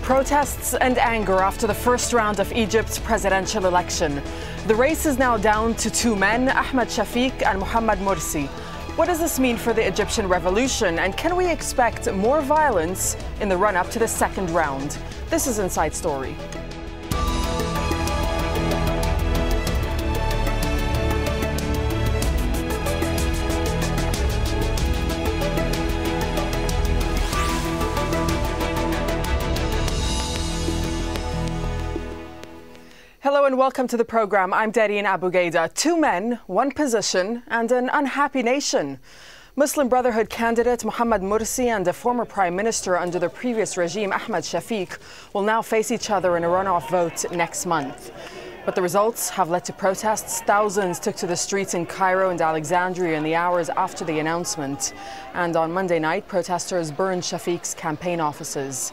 Protests and anger after the first round of Egypt's presidential election. The race is now down to two men, Ahmed Shafiq and Mohammed Morsi. What does this mean for the Egyptian revolution, and can we expect more violence in the run-up to the second round? This is Inside Story. Hello and welcome to the program. I'm Darine Abu Gaida. Two men, one position, and an unhappy nation. Muslim Brotherhood candidate Mohammed Morsi and a former prime minister under the previous regime, Ahmed Shafiq, will now face each other in a runoff vote next month. But the results have led to protests. Thousands took to the streets in Cairo and Alexandria in the hours after the announcement. And on Monday night, protesters burned Shafiq's campaign offices.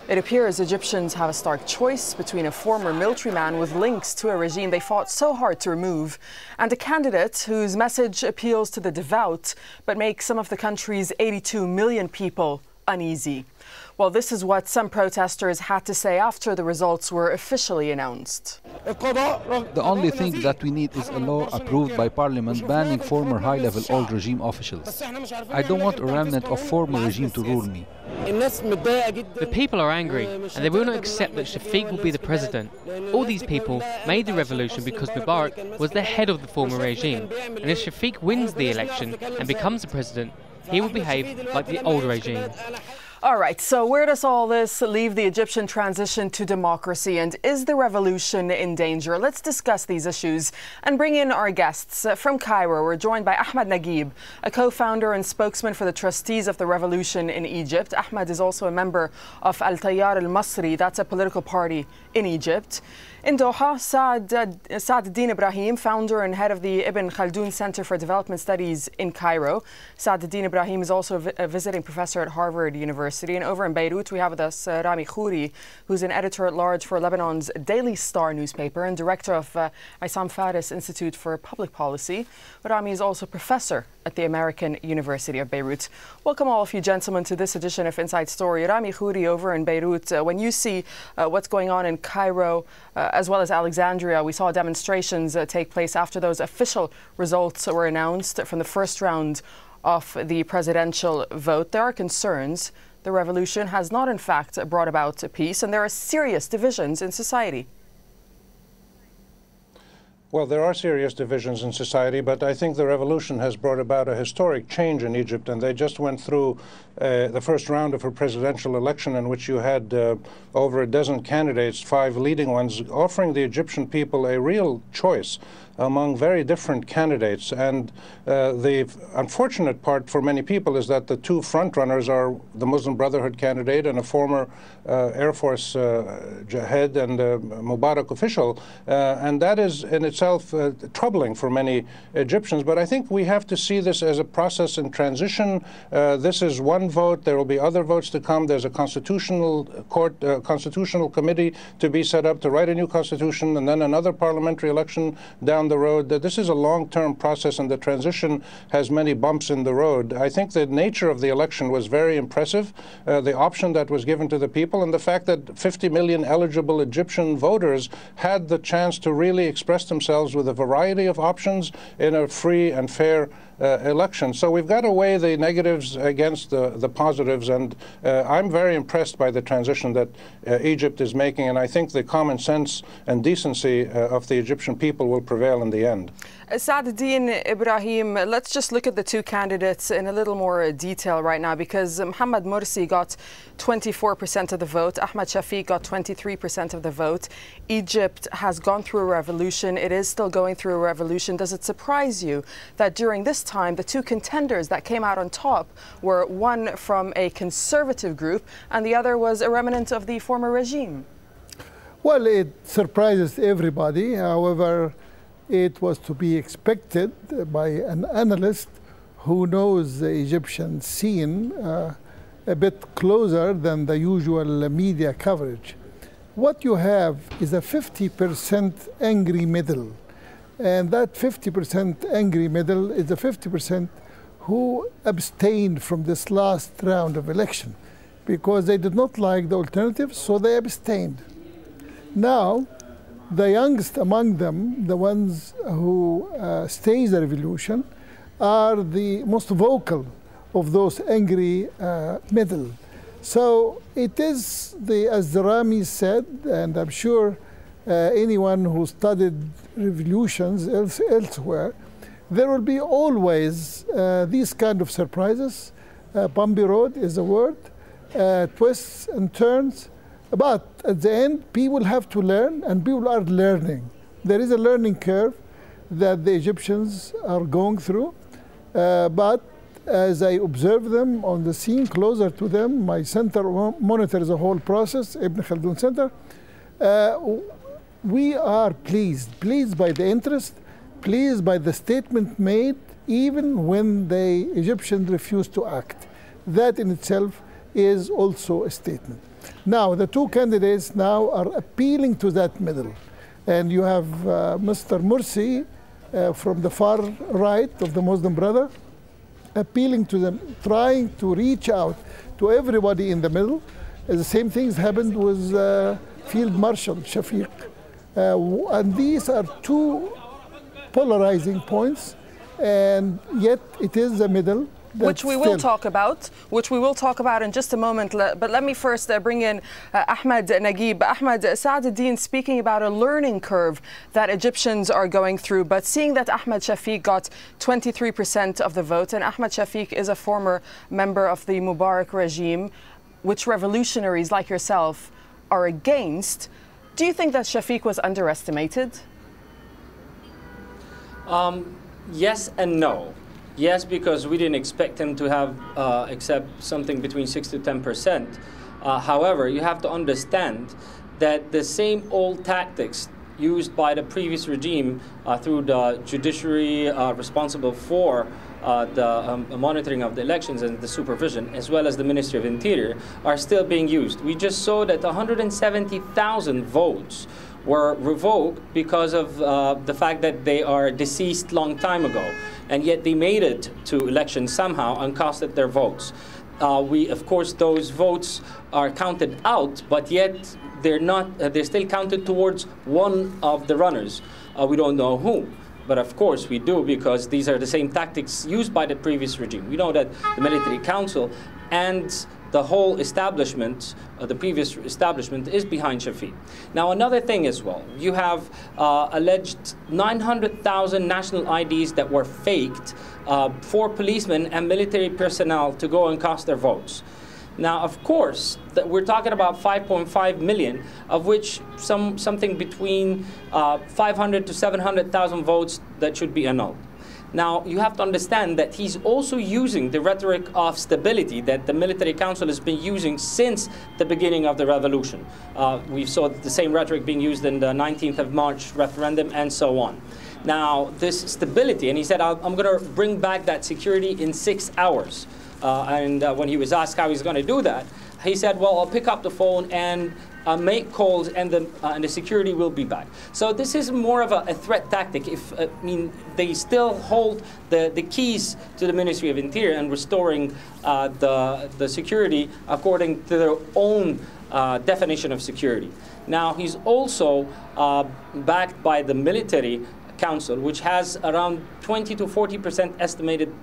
It appears Egyptians have a stark choice between a former military man with links to a regime they fought so hard to remove and a candidate whose message appeals to the devout but makes some of the country's 82 million people uneasy. Well, this is what some protesters had to say after the results were officially announced. The only thing that we need is a law approved by Parliament banning former high-level old regime officials. I don't want a remnant of former regime to rule me. The people are angry and they will not accept that Shafiq will be the president. All these people made the revolution because Mubarak was the head of the former regime, and if Shafiq wins the election and becomes the president, he will behave like the old regime. All right, so where does all this leave the Egyptian transition to democracy, and is the revolution in danger? Let's discuss these issues and bring in our guests. From Cairo, we're joined by Ahmed Naguib, a co-founder and spokesman for the trustees of the revolution in Egypt. Ahmed is also a member of Al-Tayyar al-Masri, that's a political party in Egypt. In Doha, Saad Eddin Ibrahim, founder and head of the Ibn Khaldun Center for Development Studies in Cairo. Saad Eddin Ibrahim is also a visiting professor at Harvard University. And over in Beirut, we have with us Rami Khouri, who's an editor-at-large for Lebanon's Daily Star newspaper and director of Issam Faris Institute for Public Policy. Rami is also professor at the American University of Beirut. Welcome all of you gentlemen to this edition of Inside Story. Rami Khouri, over in Beirut, when you see what's going on in Cairo, as well as Alexandria, we saw demonstrations take place after those official results were announced from the first round of the presidential vote. There are concerns the revolution has not in fact brought about peace, and there are serious divisions in society. Well, there are serious divisions in society, but I think the revolution has brought about a historic change in Egypt, and they just went through the first round of a presidential election in which you had over a dozen candidates, 5 leading ones, offering the Egyptian people a real choice among very different candidates. And the unfortunate part for many people is that the two frontrunners are the Muslim Brotherhood candidate and a former Air Force head and Mubarak official. And that is in itself troubling for many Egyptians. But I think we have to see this as a process in transition. This is one vote. There will be other votes to come. There's a constitutional court, constitutional committee to be set up to write a new constitution, and then another parliamentary election down the road. This is a long-term process, and the transition has many bumps in the road. I think the nature of the election was very impressive, the option that was given to the people, and the fact that 50 million eligible Egyptian voters had the chance to really express themselves with a variety of options in a free and fair election. So we've got to weigh the negatives against the positives, and I'm very impressed by the transition that Egypt is making, and I think the common sense and decency of the Egyptian people will prevail in the end. Saad Eddin Ibrahim, let's just look at the two candidates in a little more detail right now, because Mohammed Morsi got 24% of the vote, Ahmed Shafiq got 23% of the vote. Egypt has gone through a revolution. It is still going through a revolution. Does it surprise you that during this time, the two contenders that came out on top were one from a conservative group and the other was a remnant of the former regime? Well, it surprises everybody. However, it was to be expected by an analyst who knows the Egyptian scene a bit closer than the usual media coverage. What you have is a 50% angry middle. And that 50% angry middle is the 50% who abstained from this last round of election. because they did not like the alternatives, so they abstained. Now, the youngest among them, the ones who stage the revolution, are the most vocal of those angry middle. So it is, as the Rami said, and I'm sure anyone who studied revolutions elsewhere, there will be always these kind of surprises. Bumpy road is a word, twists and turns. But at the end, people have to learn, and people are learning. There is a learning curve that the Egyptians are going through. But as I observe them on the scene, closer to them, my center monitors the whole process, Ibn Khaldun Center. We are pleased by the interest, pleased by the statement made, even when the Egyptians refuse to act. That in itself is also a statement. Now, the two candidates now are appealing to that middle. And you have Mr. Morsi from the far right of the Muslim Brotherhood, appealing to them, trying to reach out to everybody in the middle. The same things happened with Field Marshal Shafiq. And these are two polarizing points, and yet it is the middle. Which we will talk about in just a moment. But let me first bring in Ahmed Naguib. Ahmed, Saad Eddin speaking about a learning curve that Egyptians are going through, but seeing that Ahmed Shafiq got 23% of the vote, and Ahmed Shafiq is a former member of the Mubarak regime, which revolutionaries like yourself are against. Do you think that Shafiq was underestimated? Yes and no. Yes, because we didn't expect him to have except something between 6 to 10%. However, you have to understand that the same old tactics used by the previous regime through the judiciary responsible for the monitoring of the elections and the supervision, as well as the Ministry of Interior, are still being used. We just saw that 170,000 votes were revoked because of the fact that they are deceased long time ago, and yet they made it to elections somehow and costed their votes. Of course, those votes are counted out, but yet they're not. They're still counted towards one of the runners. We don't know who. But of course we do, because these are the same tactics used by the previous regime. We know that the military council and the whole establishment, the previous establishment, is behind Shafiq. Now, another thing as well, you have alleged 900,000 national IDs that were faked for policemen and military personnel to go and cast their votes. Now, of course, we're talking about 5.5 million, of which something between 500 to 700,000 votes that should be annulled. Now, you have to understand that he's also using the rhetoric of stability that the military council has been using since the beginning of the revolution. We saw the same rhetoric being used in the 19th of March referendum and so on. Now, this stability, and he said, I'm going to bring back that security in 6 hours. When he was asked how he's going to do that, he said, well, I'll pick up the phone and make calls, and the security will be back. So this is more of a threat tactic. They still hold the keys to the Ministry of Interior and restoring the security according to their own definition of security. Now, he's also backed by the military council, which has around 20 to 40% estimated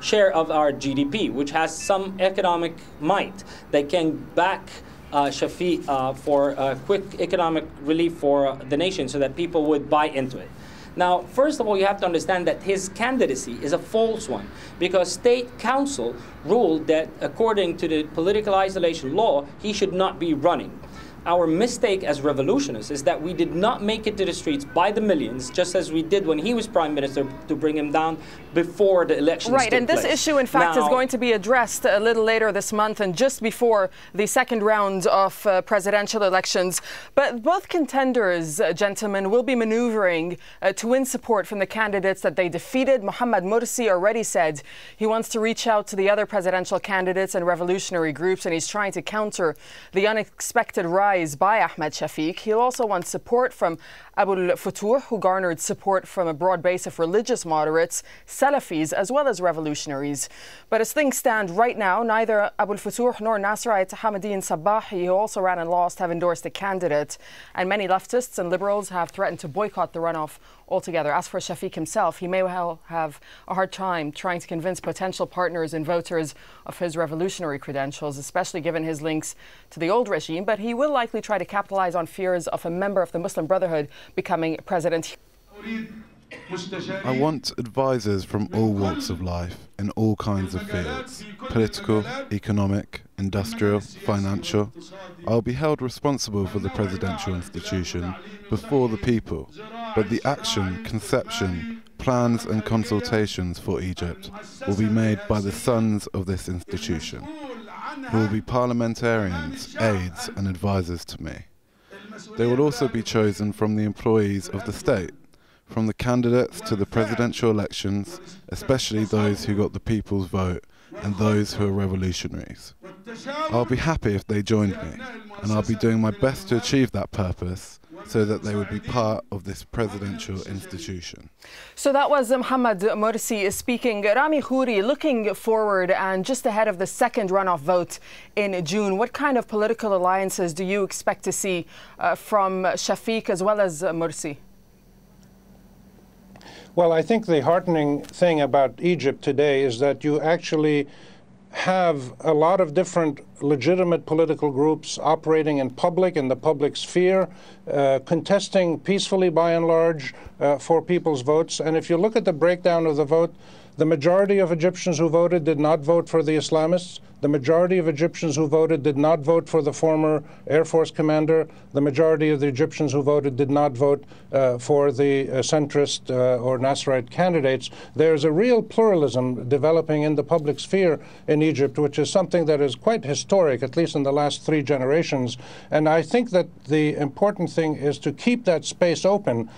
share of our GDP, which has some economic might. They can back Shafiq for quick economic relief for the nation so that people would buy into it. Now, first of all, you have to understand that his candidacy is a false one, because State Council ruled that according to the political isolation law, he should not be running. Our mistake as revolutionists is that we did not make it to the streets by the millions, just as we did when he was prime minister, to bring him down before the elections took place. Right, and this issue, in fact, is going to be addressed a little later this month and just before the second round of presidential elections. But both contenders, gentlemen, will be maneuvering to win support from the candidates that they defeated. Mohammed Morsi already said he wants to reach out to the other presidential candidates and revolutionary groups, and he's trying to counter the unexpected rise rise by Ahmed Shafiq. He'll also want support from Abu al-Futuh, who garnered support from a broad base of religious moderates, Salafis, as well as revolutionaries. But as things stand right now, neither Abu al-Futuh nor Nasrite Hamidine Sabahi, who also ran and lost, have endorsed a candidate. And many leftists and liberals have threatened to boycott the runoff altogether. As for Shafiq himself, he may well have a hard time trying to convince potential partners and voters of his revolutionary credentials, especially given his links to the old regime, but he will likely try to capitalize on fears of a member of the Muslim Brotherhood becoming president. I want advisors from all walks of life in all kinds of fields: political, economic, industrial, financial. I'll be held responsible for the presidential institution before the people, but the action, conception, plans and consultations for Egypt will be made by the sons of this institution, who will be parliamentarians, aides and advisors to me. They will also be chosen from the employees of the state, from the candidates to the presidential elections, especially those who got the people's vote and those who are revolutionaries. I'll be happy if they joined me, and I'll be doing my best to achieve that purpose so that they would be part of this presidential institution. So that was Mohammed Morsi speaking. Rami Khouri, looking forward and just ahead of the second runoff vote in June, what kind of political alliances do you expect to see from Shafiq as well as Morsi? Well, I think the heartening thing about Egypt today is that you actually have a lot of different legitimate political groups operating in the public sphere, contesting peacefully by and large for people's votes. And if you look at the breakdown of the vote, the majority of Egyptians who voted did not vote for the Islamists. The majority of Egyptians who voted did not vote for the former Air Force commander. The majority of the Egyptians who voted did not vote for the centrist or Nasrite candidates. There's a real pluralism developing in the public sphere in Egypt, which is something that is quite historic, at least in the last 3 generations. And I think that the important thing is to keep that space open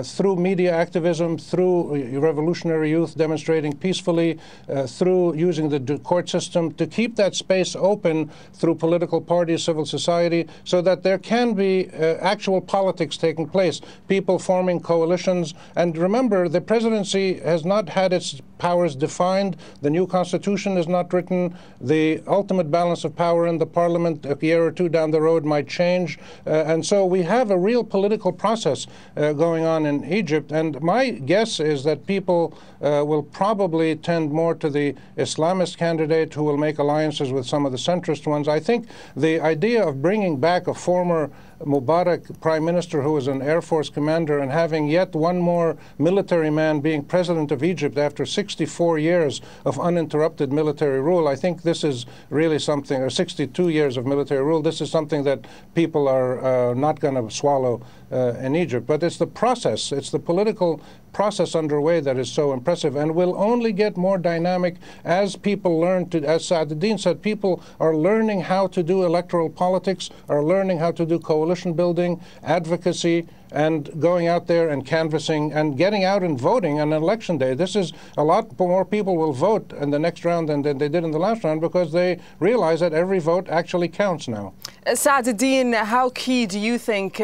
through media activism, through revolutionary youth demonstrating peacefully, through using the court system, to keep that space open through political parties, civil society, so that there can be actual politics taking place, people forming coalitions. And remember, the presidency has not had its powers defined. The new constitution is not written. The ultimate balance of power in the parliament a year or 2 down the road might change. And so we have a real political process going on in Egypt. And my guess is that people will probably tend more to the Islamist candidate, who will make alliances with some of the centrist ones. I think the idea of bringing back a former Mubarak prime minister who was an Air Force commander and having yet one more military man being president of Egypt after 64 years of uninterrupted military rule, I think this is really something, or 62 years of military rule, this is something that people are not going to swallow in Egypt. But it's the process, it's the political process underway that is so impressive, and will only get more dynamic as people learn to, as Saad Eddin said, people are learning how to do electoral politics, are learning how to do coalition building, advocacy, and going out there and canvassing and getting out and voting on election day. This is a lot more people will vote in the next round than they did in the last round, because they realize that every vote actually counts now. Saad Eddin, how key do you think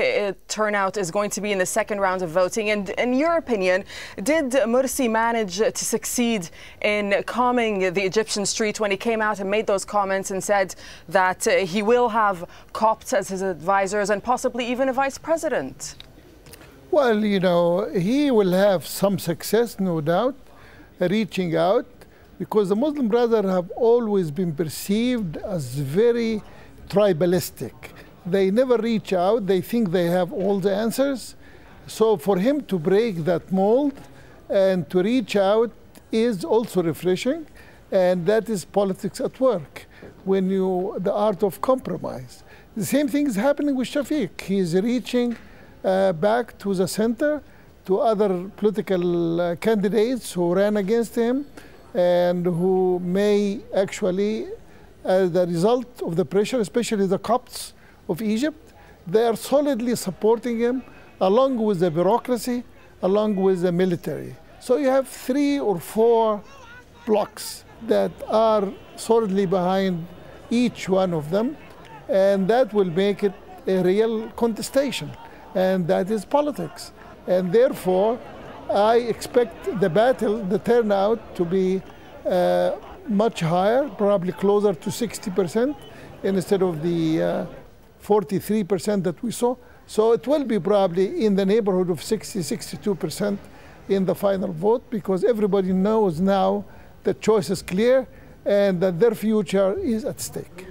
turnout is going to be in the second round of voting? And in your opinion, did Morsi manage to succeed in calming the Egyptian street when he came out and made those comments and said that he will have Copts as his advisors and possibly even a vice president? Well, you know, he will have some success, no doubt, reaching out, because the Muslim Brotherhood have always been perceived as very tribalistic. They never reach out. They think they have all the answers. So for him to break that mold and to reach out is also refreshing. And that is politics at work, when the art of compromise. The same thing is happening with Shafiq. He's reaching back to the center, to other political candidates who ran against him and who may actually, as a result of the pressure, especially the Copts of Egypt, they are solidly supporting him, along with the bureaucracy, along with the military. So you have 3 or 4 blocks that are solidly behind each one of them, and that will make it a real contestation, and that is politics. And therefore, I expect the battle, the turnout, to be much higher, probably closer to 60% instead of the 43% that we saw. So it will be probably in the neighborhood of 60, 62% in the final vote, because everybody knows now the choice is clear and that their future is at stake.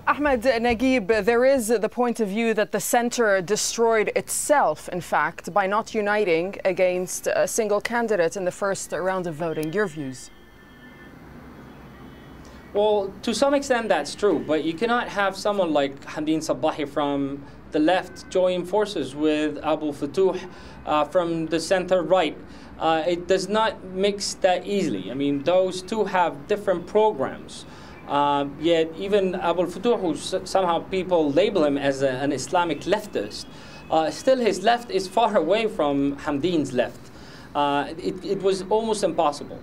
Ahmed Naguib, there is the point of view that the center destroyed itself, in fact, by not uniting against a single candidate in the first round of voting. Your views? Well, to some extent that's true, but you cannot have someone like Hamdeen Sabahi from the left join forces with Abu Futuh from the center-right. It does not mix that easily. I mean, those two have different programs. Yet even Abu Futuh, who somehow people label him as an Islamic leftist, still his left is far away from Hamdeen's left. It was almost impossible.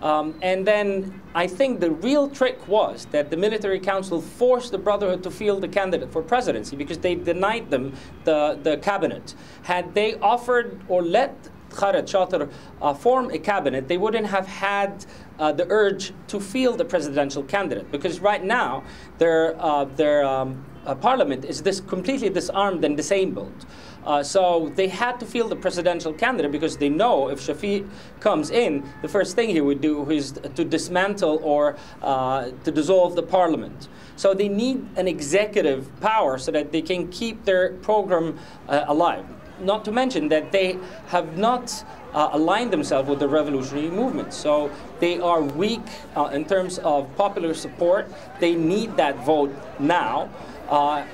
And then I think the real trick was that the military council forced the Brotherhood to field the candidate for presidency because they denied them the cabinet. Had they offered or let Khaled Shatter form a cabinet, they wouldn't have had the urge to field the presidential candidate, because right now their parliament is completely disarmed and disabled. So they had to field the presidential candidate because they know if Shafiq comes in, the first thing he would do is to dismantle or to dissolve the parliament. So they need an executive power so that they can keep their program alive. Not to mention that they have not aligned themselves with the revolutionary movement. So they are weak in terms of popular support. They need that vote now.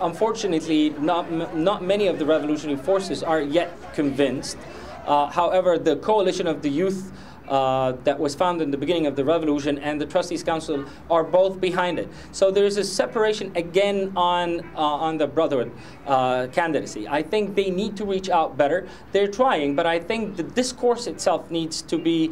Unfortunately, not many of the revolutionary forces are yet convinced. However, the coalition of the youth that was found in the beginning of the revolution and the Trustees Council are both behind it. So there is a separation again on the Brotherhood candidacy. I think they need to reach out better. They're trying, but I think the discourse itself needs to be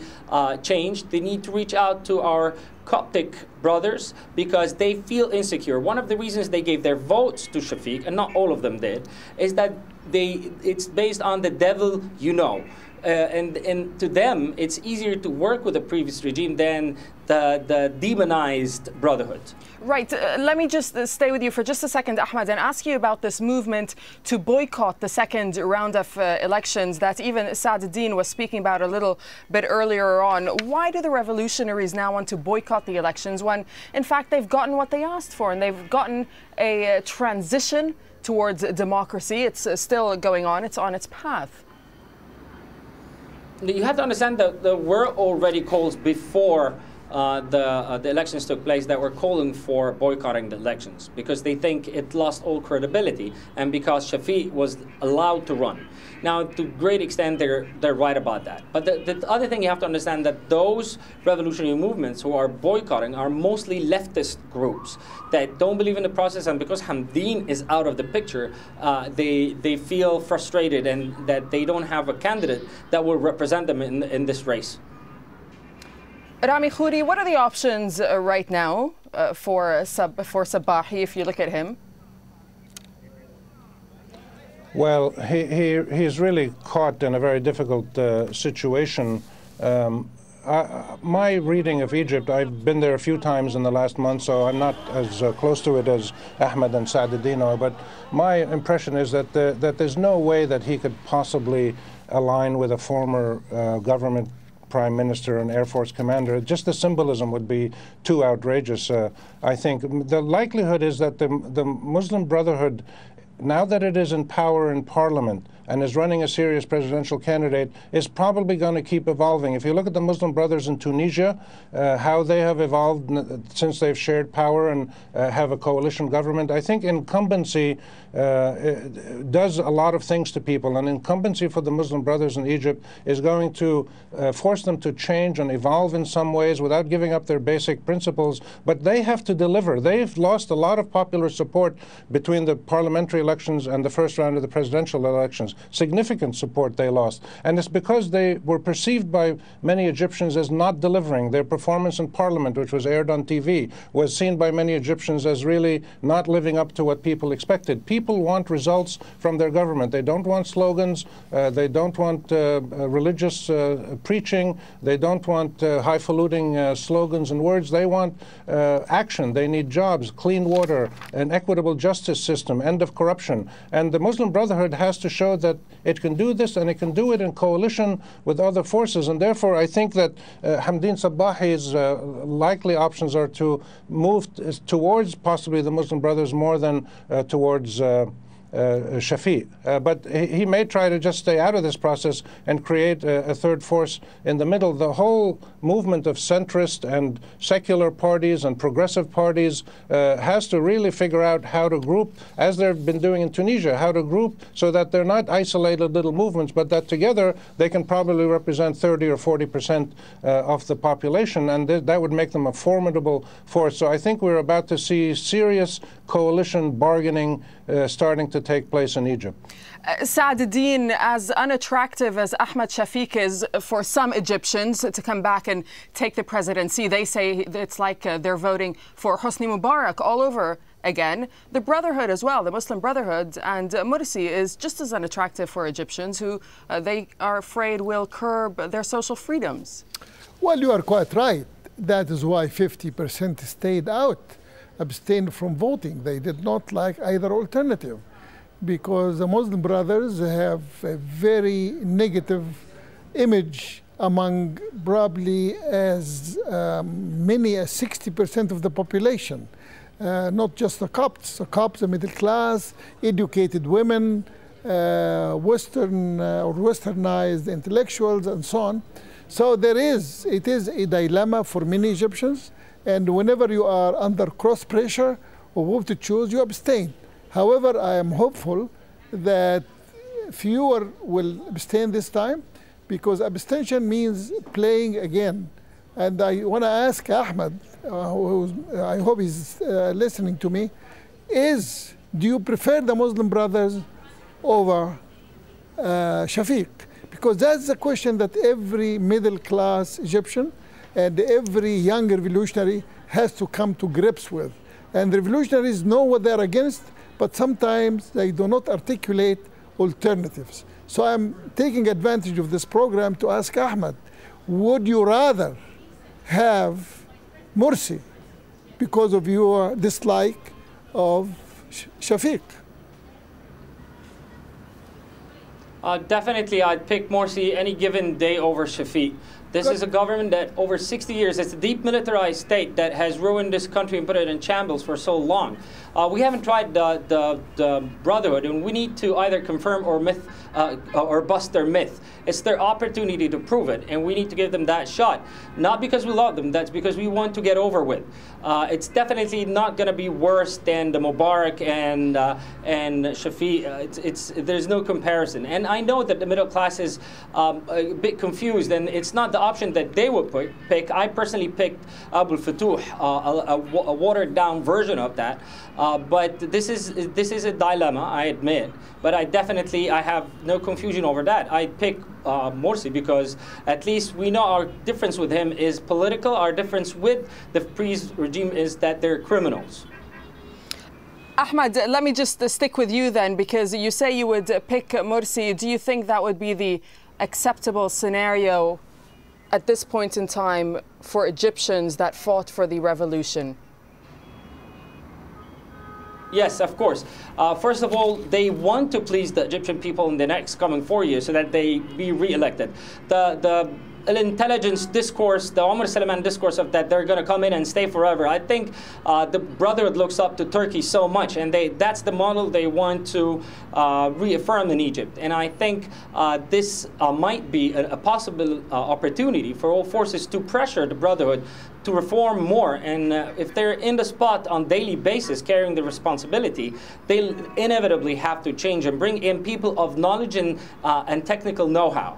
changed. They need to reach out to our Coptic brothers because they feel insecure. One of the reasons they gave their votes to Shafiq, and not all of them did, is that it's based on the devil you know. And to them, it's easier to work with the previous regime than the demonized Brotherhood. Right. Let me just stay with you for just a second, Ahmad, and ask you about this movement to boycott the second round of elections that even Saad Eddin was speaking about a little bit earlier on. Why do the revolutionaries now want to boycott the elections when, in fact, they've gotten what they asked for and they've gotten a transition towards democracy? It's still going on. It's on its path. You have to understand that there were already calls before the elections took place that were calling for boycotting the elections because they think it lost all credibility and because Shafiq was allowed to run. Now, to a great extent, they're right about that. But the other thing you have to understand that those revolutionary movements who are boycotting are mostly leftist groups that don't believe in the process, and because Hamdeen is out of the picture, they feel frustrated and that they don't have a candidate that will represent them in this race. Rami Khouri, what are the options right now for Sabahi if you look at him? Well, he's really caught in a very difficult situation. My reading of Egypt, I've been there a few times in the last month, so I'm not as close to it as Ahmed and Saad Eddin are, but my impression is that there's no way that he could possibly align with a former government prime minister and Air Force commander. Just the symbolism would be too outrageous. I think the likelihood is that the Muslim Brotherhood, now that it is in power in parliament and is running a serious presidential candidate, is probably going to keep evolving. If you look at the Muslim Brothers in Tunisia, how they have evolved since they've shared power and have a coalition government, I think incumbency does a lot of things to people. And incumbency for the Muslim Brothers in Egypt is going to force them to change and evolve in some ways without giving up their basic principles. But they have to deliver. They've lost a lot of popular support between the parliamentary elections and the first round of the presidential elections. significant support they lost. And it's because they were perceived by many Egyptians as not delivering. Their performance in parliament, which was aired on TV, was seen by many Egyptians as really not living up to what people expected. People want results from their government. They don't want slogans. They don't want religious preaching. They don't want highfalutin slogans and words. They want action. They need jobs, clean water, an equitable justice system, end of corruption. And the Muslim Brotherhood has to show that it can do this, and it can do it in coalition with other forces. And therefore, I think that Hamdeen Sabahi's likely options are to move towards possibly the Muslim Brothers more than towards Shafiq. But he may try to just stay out of this process and create a third force in the middle. The whole movement of centrist and secular parties and progressive parties has to really figure out how to group, as they've been doing in Tunisia, how to group so that they're not isolated little movements, but that together they can probably represent 30 or 40% of the population, and that would make them a formidable force. So I think we're about to see serious coalition bargaining starting to take place in Egypt. Saad Eddin, as unattractive as Ahmed Shafiq is for some Egyptians to come back and take the presidency, they say it's like they're voting for Hosni Mubarak all over again. The Brotherhood as well, the Muslim Brotherhood, and Morsi is just as unattractive for Egyptians who they are afraid will curb their social freedoms. Well, you are quite right. That is why 50% stayed out, abstained from voting. They did not like either alternative, because the Muslim Brothers have a very negative image among probably as many as 60% of the population. Not just the Copts, the middle class, educated women, Western or Westernized intellectuals, and so on. So it is a dilemma for many Egyptians, and whenever you are under cross pressure or who to choose, you abstain. However, I am hopeful that fewer will abstain this time, because abstention means playing again. And I want to ask Ahmad, I hope he's listening to me, do you prefer the Muslim Brothers over Shafiq? Because that's the question that every middle-class Egyptian and every young revolutionary has to come to grips with. And revolutionaries know what they're against, but sometimes they do not articulate alternatives. So I'm taking advantage of this program to ask Ahmad, would you rather have Morsi because of your dislike of Shafiq? Definitely, I'd pick Morsi any given day over Shafiq. This is a government that over 60 years, it's a deep militarized state that has ruined this country and put it in shambles for so long. We haven't tried the Brotherhood, and we need to either confirm or bust their myth. It's their opportunity to prove it, and we need to give them that shot. Not because we love them, that's because we want to get over with. It's definitely not going to be worse than the Mubarak and Shafiq. There's no comparison. And I know that the middle class is a bit confused, and it's not the option that they would pick. I personally picked Abdul Fattah, a watered-down version of that. But this is a dilemma, I admit. But I have no confusion over that. I'd pick Morsi because at least we know our difference with him is political. Our difference with the priest regime is that they're criminals. Ahmad, let me just stick with you then, because you say you would pick Morsi. Do you think that would be the acceptable scenario at this point in time for Egyptians that fought for the revolution? Yes, of course. First of all, they want to please the Egyptian people in the next coming 4 years so that they be re-elected. The intelligence discourse, the Omar Salman discourse of that they're going to come in and stay forever. I think the Brotherhood looks up to Turkey so much, and that's the model they want to reaffirm in Egypt. And I think this might be a possible opportunity for all forces to pressure the Brotherhood to reform more. And if they're in the spot on daily basis carrying the responsibility, they'll inevitably have to change and bring in people of knowledge and technical know-how.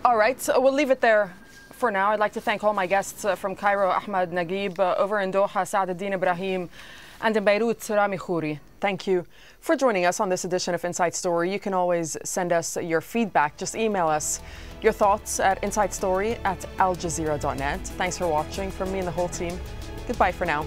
All right, so we'll leave it there for now. I'd like to thank all my guests from Cairo, Ahmed Naguib, over in Doha, Saad Eddin Ibrahim, And in Beirut, Rami Khouri. Thank you for joining us on this edition of Inside Story. You can always send us your feedback. Just email us your thoughts at insidestory@aljazeera.net. Thanks for watching. From me and the whole team, goodbye for now.